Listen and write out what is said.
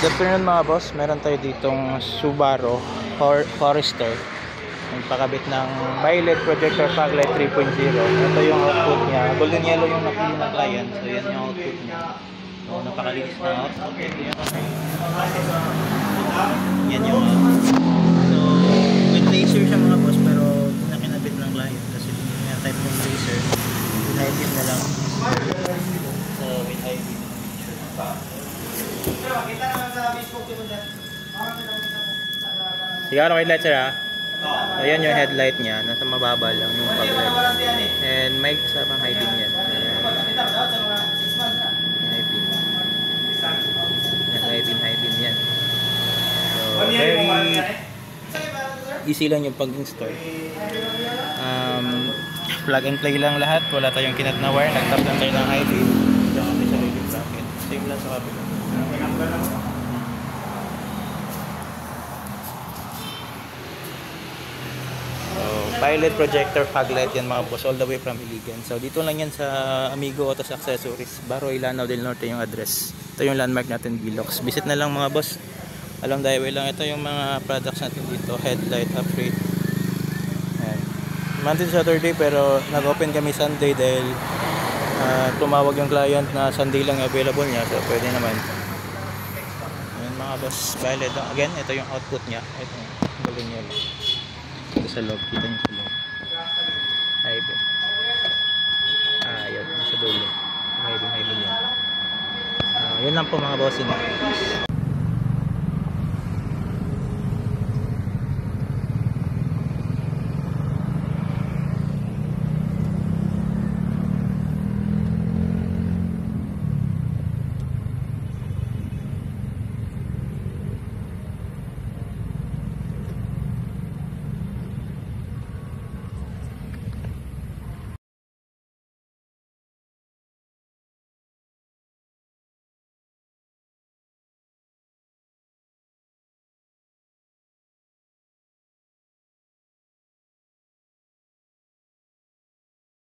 Good afternoon mga boss, meron tayo ditong Subaru Forester. Nagpakabit ng Violet Projector Fog Light 3.0. Ito yung output niya. Golden yellow yung napili ng client. So yan yung output niya. So napakalinis na output. Ito yung yan yung output. So with laser siya mga boss, pero hindi na kinabit ng client kasi hindi niya type ng laser. With high beam na lang. So with high beam. Siguro headlight sir ha. Ayan yung headlight niya. Nasa mababa lang yung pag-light. And mic sa pang high beam yan. High beam. High beam yan. So very easy lang yung pag-install. Plug and play lang lahat. Wala tayong kinat na wire. Nag-tap lang tayo ng high beam. Diyan kami sa radio bracket. Same lang sa kabila. Violet Projector Fog Light yan mga boss, all the way from Iligan. So dito lang yan sa Amigo Autos Accessories, Barrio Ilanao del Norte yung address. Ito yung landmark natin, Bilox. Visit na lang mga boss. Along the highway lang. Ito yung mga products natin dito, headlight, upgrade. Monday to Saturday pero nag-open kami Sunday dahil tumawag yung client na Sunday lang available niya, so pwede naman. Ayan mga boss, Violet. Again, ito yung output niya. Ito yung golden yellow. Ito sa loob, kita nyo sa loob. High beam. Yun, sa dulo. High beam yan. Yun lang po mga boss.